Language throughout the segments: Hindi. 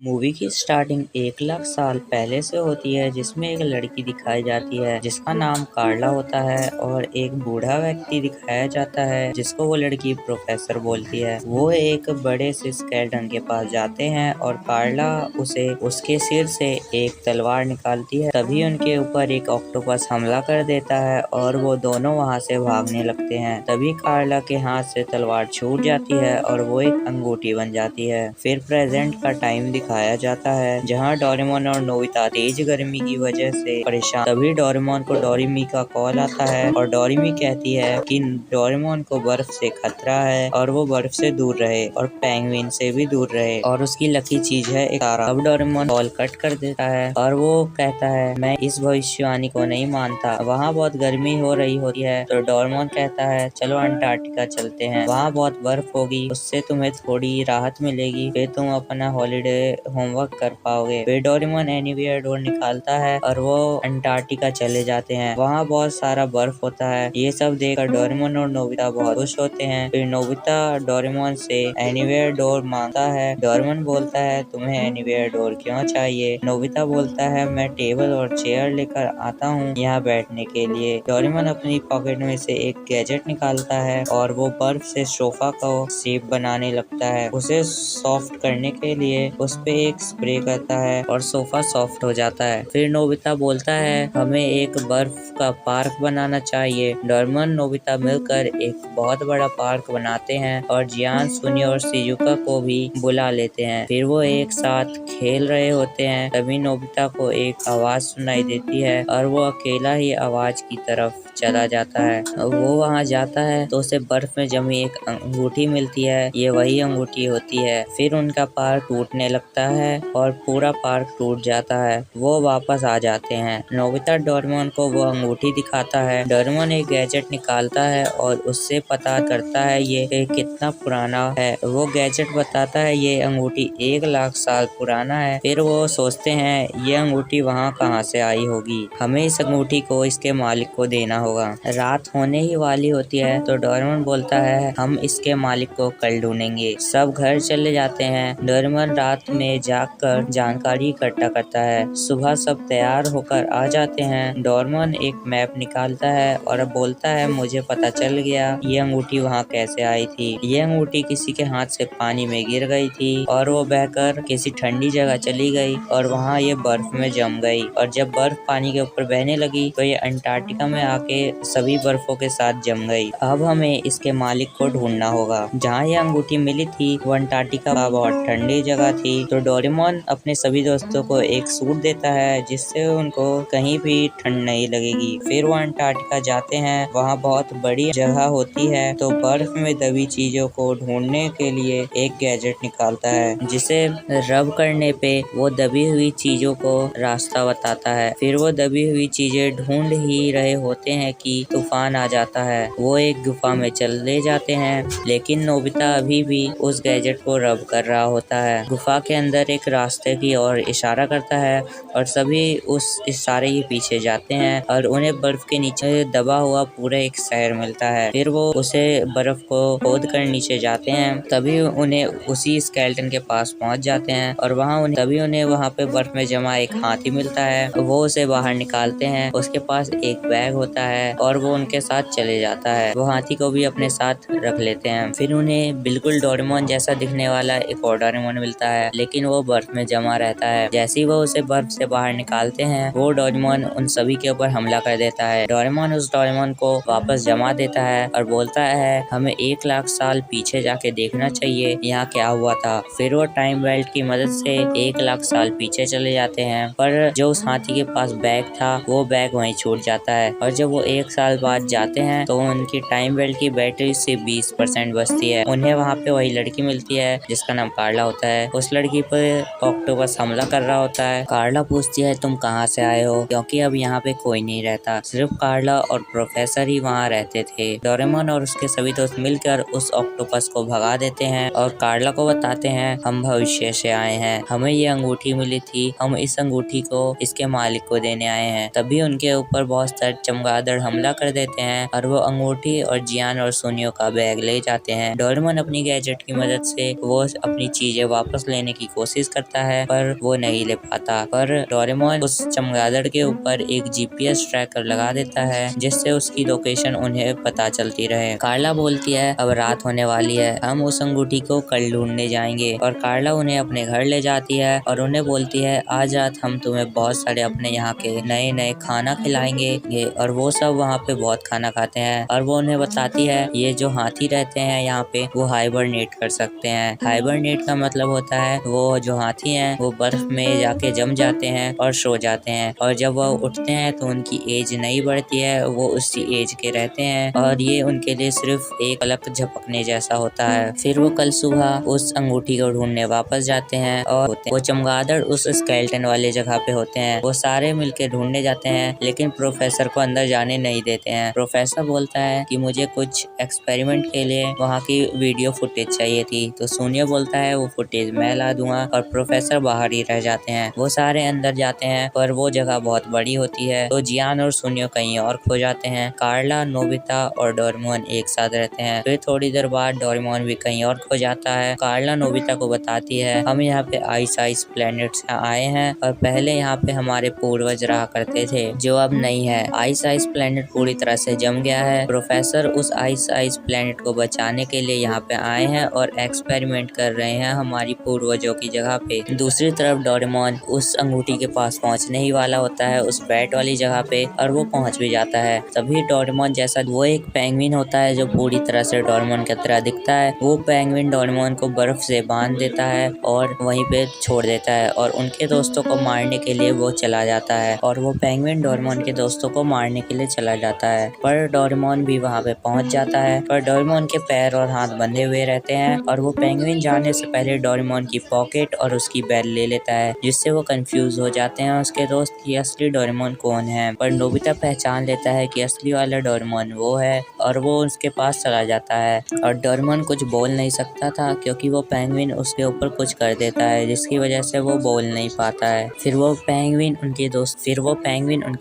मूवी की स्टार्टिंग 1 लाख साल पहले से होती है, जिसमें एक लड़की दिखाई जाती है जिसका नाम कार्ला होता है और एक बूढ़ा व्यक्ति दिखाया जाता है जिसको वो लड़की प्रोफेसर बोलती है। वो एक बड़े से स्केलेटन के पास जाते हैं और कार्ला उसे उसके सिर से एक तलवार निकालती है। तभी उनके ऊपर एक ऑक्टोपस हमला कर देता है और वो दोनों वहाँ से भागने लगते हैं। तभी कार्ला के हाथ से तलवार छूट जाती है और वो एक अंगूठी बन जाती है। फिर प्रेजेंट का टाइम दिखाया जाता है जहाँ डोरेमोन और नोबिता तेज गर्मी की वजह से परेशान। तभी डोरेमोन को डोरेमी का कॉल आता है और डोरेमी कहती है कि डोरेमोन को बर्फ से खतरा है और वो बर्फ से दूर रहे और पेंगुइन से भी दूर रहे और उसकी लकी चीज है एक तारा। अब डोरेमोन कॉल कट कर देता है और वो कहता है मैं इस भविष्यवाणी को नहीं मानता। वहाँ बहुत गर्मी हो रही होती है तो डोरेमोन कहता है चलो अंटार्कटिका चलते हैं, वहाँ बहुत बर्फ होगी, उससे तुम्हें थोड़ी राहत मिलेगी, फिर तुम अपना हॉलीडे होमवर्क कर पाओगे। फिर डोरेमोन एनीवेयर डोर निकालता है और वो अंटार्कटिका चले जाते हैं। वहाँ बहुत सारा बर्फ होता है। ये सब देखकर डोरेमोन और नोबिता बहुत खुश होते हैं। फिर नोबिता डोरेमोन से एनीवेयर डोर मांगता है। डोरेमोन बोलता है तुम्हें एनीवेयर डोर क्यों चाहिए? नोबिता बोलता है मैं टेबल और चेयर लेकर आता हूँ यहाँ बैठने के लिए। डोरेमोन अपनी पॉकेट में से एक गैजेट निकालता है और वो बर्फ से सोफा को शेप बनाने लगता है। उसे सॉफ्ट करने के लिए उस पे एक स्प्रे करता है और सोफा सॉफ्ट हो जाता है। फिर नोबिता बोलता है हमें एक बर्फ का पार्क बनाना चाहिए। डोरेमोन नोबिता मिलकर एक बहुत बड़ा पार्क बनाते हैं और जियान, सुनी और शिजुका को भी बुला लेते हैं। फिर वो एक साथ खेल रहे होते हैं। तभी नोबिता को एक आवाज सुनाई देती है और वो अकेला ही आवाज की तरफ चला जाता है। वो वहाँ जाता है तो उसे बर्फ में जमी एक अंगूठी मिलती है। ये वही अंगूठी होती है। फिर उनका पार्क टूटने लगता है और पूरा पार्क टूट जाता है। वो वापस आ जाते हैं। नोबिता डोरेमोन को वो अंगूठी दिखाता है। डोरेमोन एक गैजेट निकालता है और उससे पता करता है ये कितना पुराना है। वो गैजेट बताता है ये अंगूठी 1 लाख साल पुराना है। फिर वो सोचते हैं ये अंगूठी वहाँ कहाँ से आई होगी, हमें इस अंगूठी को इसके मालिक को देना होगा। रात होने ही वाली होती है तो डोरेमोन बोलता है हम इसके मालिक को कल ढूंढेंगे। सब घर चले जाते हैं। डोरेमोन रात में जागकर जानकारी इकट्ठा करता है। सुबह सब तैयार होकर आ जाते हैं। डोरेमोन एक मैप निकालता है और बोलता है मुझे पता चल गया ये अंगूठी वहाँ कैसे आई थी। ये अंगूठी किसी के हाथ से पानी में गिर गई थी और वो बहकर किसी ठंडी जगह चली गई और वहाँ ये बर्फ में जम गई और जब बर्फ पानी के ऊपर बहने लगी तो ये अंटार्कटिका में आके सभी बर्फों के साथ जम गई। अब हमें इसके मालिक को ढूंढना होगा। जहाँ ये अंगूठी मिली थी वो अंटार्कटिका बहुत ठंडी जगह थी तो डोरेमोन अपने सभी दोस्तों को एक सूट देता है जिससे उनको कहीं भी ठंड नहीं लगेगी। फिर वो अंटार्कटिका जाते हैं। वहाँ बहुत बड़ी जगह होती है तो बर्फ में दबी चीजों को ढूंढने के लिए एक गैजेट निकालता है जिसे रब करने पे वो दबी हुई चीजों को रास्ता बताता है। फिर वो दबी हुई चीजें ढूंढ ही रहे होते हैं कि तूफान आ जाता है। वो एक गुफा में चले जाते हैं लेकिन नोबिता अभी भी उस गैजेट को रब कर रहा होता है। गुफा के अंदर एक रास्ते की ओर इशारा करता है और सभी उस इशारे के पीछे जाते हैं और उन्हें बर्फ के नीचे दबा हुआ पूरा एक शहर मिलता है। फिर वो उसे बर्फ को खोद कर नीचे जाते हैं। तभी उन्हें उसी स्केलेटन के पास पहुंच जाते हैं और उन्हें वहाँ पे बर्फ में जमा एक हाथी मिलता है। वो उसे बाहर निकालते हैं। उसके पास एक बैग होता है और वो उनके साथ चले जाता है। वो हाथी को भी अपने साथ रख लेते हैं। फिर उन्हें बिल्कुल डोरेमोन जैसा दिखने वाला एक और डोरेमोन मिलता है लेकिन वो बर्फ में जमा रहता है। जैसे ही वो उसे बर्फ से बाहर निकालते हैं वो डोरेमोन उन सभी के ऊपर हमला कर देता है। डोरेमोन उस डोरेमोन को वापस जमा देता है और बोलता है हमें 1 लाख साल पीछे जाके देखना चाहिए यहाँ क्या हुआ था। फिर वो टाइम बेल्ट की मदद से 1 लाख साल पीछे चले जाते हैं पर जो उस हाथी के पास बैग था वो बैग वहीं छूट जाता है और जब वो 1 साल बाद जाते हैं तो उनकी टाइम बेल्ट की बैटरी से 20% बचती है। उन्हें वहाँ पे वही लड़की मिलती है जिसका नाम कार्ला होता है। उस लड़की पर ऑक्टोपस हमला कर रहा होता है। कार्ला पूछती है तुम कहाँ से आए हो, क्योंकि अब यहाँ पे कोई नहीं रहता, सिर्फ कार्ला और प्रोफेसर ही वहाँ रहते थे। डोरेमोन और उसके सभी दोस्त मिलकर उस ऑक्टोपस को भगा देते हैं और कार्ला को बताते हैं हम भविष्य से आए हैं, हमें ये अंगूठी मिली थी, हम इस अंगूठी को इसके मालिक को देने आए हैं। तभी उनके ऊपर बहुत सारे चमगादड़ हमला कर देते हैं और वो अंगूठी और जियान और सोनियो का बैग ले जाते हैं। डोरेमोन अपनी गैजेट की मदद से वो अपनी चीजें वापस लेने की की कोशिश करता है पर वो नहीं ले पाता। पर डोरेमोन उस चमगादड़ के ऊपर एक GPS ट्रैकर लगा देता है जिससे उसकी लोकेशन उन्हें पता चलती रहे। कार्ला बोलती है अब रात होने वाली है, हम उस अंगूठी को कल ढूंढने जाएंगे। और कार्ला उन्हें अपने घर ले जाती है और उन्हें बोलती है आज रात हम तुम्हें बहुत सारे अपने यहाँ के नए नए खाना खिलाएंगे। और वो सब वहाँ पे बहुत खाना खाते हैं और वो उन्हें बताती है ये जो हाथी रहते हैं यहाँ पे वो हाइबरनेट कर सकते हैं। हाइबरनेट का मतलब होता है वो जो हाथी हैं वो बर्फ में जाके जम जाते हैं और सो जाते हैं और जब वो उठते हैं तो उनकी एज नहीं बढ़ती है, वो उसी एज के रहते हैं और ये उनके लिए सिर्फ एक पलक झपकने जैसा होता है। फिर वो कल सुबह उस अंगूठी को ढूंढने वापस जाते हैं और वो चमगादड़ उस स्केलेटन वाले जगह पे होते हैं। वो सारे मिलके ढूंढने जाते हैं लेकिन प्रोफेसर को अंदर जाने नहीं देते हैं। प्रोफेसर बोलता है कि मुझे कुछ एक्सपेरिमेंट के लिए वहाँ की वीडियो फुटेज चाहिए थी, तो सुनियो बोलता है वो फुटेज मैं ला दूंगा और प्रोफेसर बाहर ही रह जाते हैं। वो सारे अंदर जाते हैं पर वो जगह बहुत बड़ी होती है तो जियान और सुनियो कहीं और खो जाते हैं। कार्ला, नोबिता और डोरेमोन एक साथ रहते हैं। फिर थोड़ी देर बाद डोरेमोन भी कहीं और खो जाता है। कार्ला नोबिता को बताती है हम यहाँ पे आइस आइस प्लेनेट से आए हैं और पहले यहाँ पे हमारे पूर्वज रहा करते थे जो अब नहीं है। आइस आइस प्लेनेट पूरी तरह से जम गया है। प्रोफेसर उस आइस आइस प्लेनेट को बचाने के लिए यहाँ पे आए हैं और एक्सपेरिमेंट कर रहे हैं हमारी पूर्वजों की जगह पे। दूसरी तरफ डोरेमोन उस अंगूठी के पास पहुँचने ही वाला होता है उस बैट वाली जगह पे और वो पहुँच भी जाता है। तभी डोरेमोन जैसा वो एक पेंगुइन होता है जो पूरी तरह से डोरेमोन की तरह दिखता है। वो पेंगुइन डोरेमोन को बर्फ से बांध देता है और वहीं पे छोड़ देता है और उनके दोस्तों को मारने के लिए वो चला जाता है और वो पेंगुइन डोरेमोन के दोस्तों को मारने के लिए चला जाता है। पर डोरेमोन भी वहाँ पे पहुँच जाता है पर डोरेमोन के पैर और हाथ बंधे हुए रहते हैं और वो पेंगुइन जाने से पहले डोरेमोन की पॉकेट और उसकी बेल ले लेता है जिससे वो कंफ्यूज हो जाते हैं उसके दोस्त कि असली डोरेमोन कौन है। पर नोबिता पहचान लेता है कि असली वाला डोरेमोन वो है और वो उसके पास चला जाता है और डोरेमोन कुछ बोल नहीं सकता था क्योंकि वो पेंगुइन उसके ऊपर कुछ कर देता है जिसकी वजह से वो बोल नहीं पाता है। फिर वो पेंगुइन उनके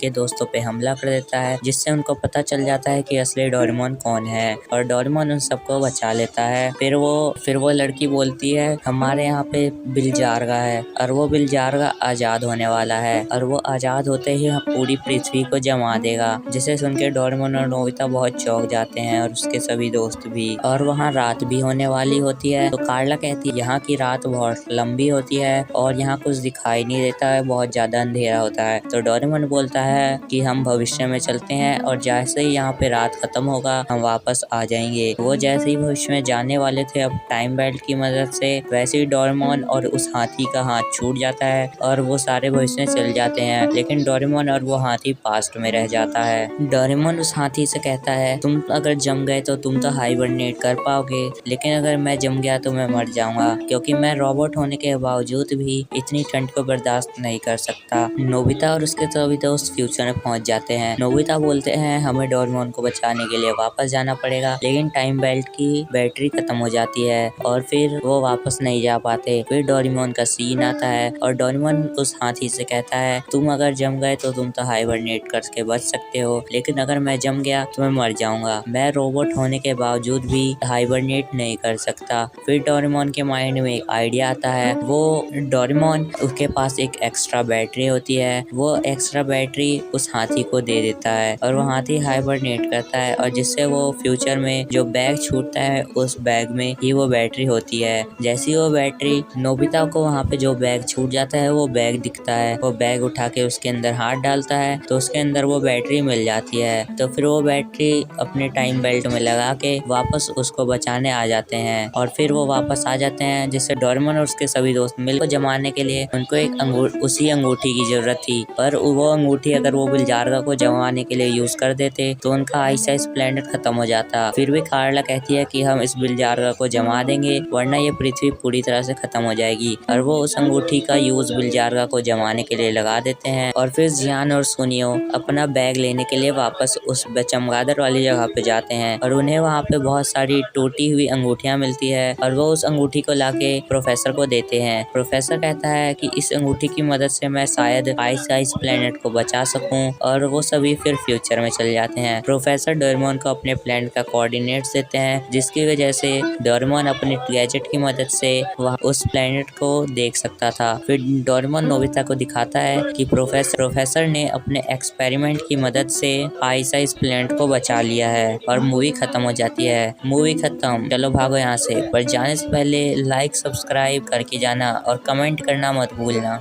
दोस्तों पे हमला कर देता है जिससे उनको पता चल जाता है कि असली डोरेमोन कौन है और डोरेमोन उन सबको बचा लेता है। फिर वो लड़की बोलती है हमारे यहाँ पे बिलजारगा है और वो बिलजारगा आजाद होने वाला है और वो आजाद होते ही पूरी पृथ्वी को जमा देगा, जिसे सुनकर डोरेमोन और नोबिता बहुत चौंक जाते हैं और उसके सभी दोस्त भी। और वहाँ रात भी होने वाली होती है तो कार्ला कहती है यहाँ की रात बहुत लंबी होती है और यहाँ कुछ दिखाई नहीं देता है, बहुत ज्यादा अंधेरा होता है। तो डोरेमोन बोलता है कि हम भविष्य में चलते हैं और जैसे ही यहाँ पे रात खत्म होगा हम वापस आ जाएंगे। वो जैसे ही भविष्य में जाने वाले थे अब टाइम बेल्ट की मदद से, वैसे ही डोरेमोन और उस हाथी का हाथ छूट जाता है और वो सारे भविष्य में चल जाते हैं लेकिन डोरेमोन और वो हाथी पास्ट में रह जाता है। डोरेमोन उस हाथी से कहता है तुम अगर जम गए तो तुम तो हाइबरनेट कर पाओगे लेकिन अगर मैं जम गया तो मैं मर जाऊंगा क्योंकि मैं रोबोट होने के बावजूद भी इतनी ठंड को बर्दाश्त नहीं कर सकता। नोबिता और उसके सभी दोस्त फ्यूचर में पहुंच जाते हैं। नोबिता बोलते हैं हमें डोरेमोन को बचाने के लिए वापस जाना पड़ेगा लेकिन टाइम बेल्ट की बैटरी खत्म हो जाती है और फिर वो वापस नहीं जा पाते। फिर डोरेमोन का सीन आता है और डोरेमोन उस हाथी से कहता है तुम अगर जम गए तो तुम तो हाइबरनेट करके बच सकते हो लेकिन अगर मैं जम गया तो मैं मर जाऊंगा, मैं रोबोट होने के बावजूद भी हाइबरनेट नहीं कर सकता। फिर डोरेमोन के माइंड में एक आइडिया आता है, वो डोरेमोन उसके पास एक एक्स्ट्रा बैटरी होती है, वो एक्स्ट्रा बैटरी उस हाथी को दे देता है और वो हाथी हाइबरनेट करता है और जिससे वो फ्यूचर में जो बैग छूटता है उस बैग में ही वो बैटरी होती है। जैसी वो बैटरी नोबिता को वहाँ पे जो बैग छूट जाता है वो बैग दिखता है, वो बैग उठा के उसके अंदर हाथ डालता है तो उसके अंदर वो बैटरी मिल जाती है। तो फिर वो बैटरी अपने टाइम बेल्ट में लगा के वापस उसको बचाने आ जाते हैं और फिर वो वापस आ जाते हैं जिससे डोरेमोन और उसके सभी दोस्त मिलकर जमाने के लिए उनको एक उसी अंगूठी की जरूरत थी। पर वो अंगूठी अगर वो बिलजारगा को जमाने के लिए यूज कर देते तो उनका आइस आइस प्लेनेट खत्म हो जाता। फिर भी कार्ला कहती है कि हम इस बिलजारगा को जमा देंगे वरना ये पृथ्वी पूरी तरह से खत्म हो जाएगी और वो उस अंगूठी का यूज बिलजारगा को जमाने के लिए लगा देते हैं। और फिर जियान और सुनियो अपना बैग लेने के लिए वापस उस चमगादड़ वाली जगह पे जाते हैं और उन्हें वहाँ पे बहुत सारी टूटी हुई अंगूठियाँ मिलती है और वो उस अंगूठी को लाके प्रोफेसर को देते हैं। प्रोफेसर कहता है कि इस अंगूठी की मदद से मैं शायद आइस आइस प्लेनेट को बचा सकूं और वो सभी फिर फ्यूचर में चले जाते हैं। प्रोफेसर डोरेमोन को अपने प्लेनेट का कोऑर्डिनेट्स देते हैं जिसकी वजह से डोरेमोन अपने गैजेट की मदद से वह उस प्लेनेट को देख सकता था। फिर डोरेमोन नोबिता को दिखाता है कि प्रोफेसर ने अपने एक्सपेरिमेंट की मदद से आइसा इस प्लेनेट को बचा लिया है और मूवी खत्म हो जाती है। मूवी खत्म, चलो भागो यहाँ से। पर जाने से पहले लाइक सब्सक्राइब करके जाना और कमेंट करना मत भूलना।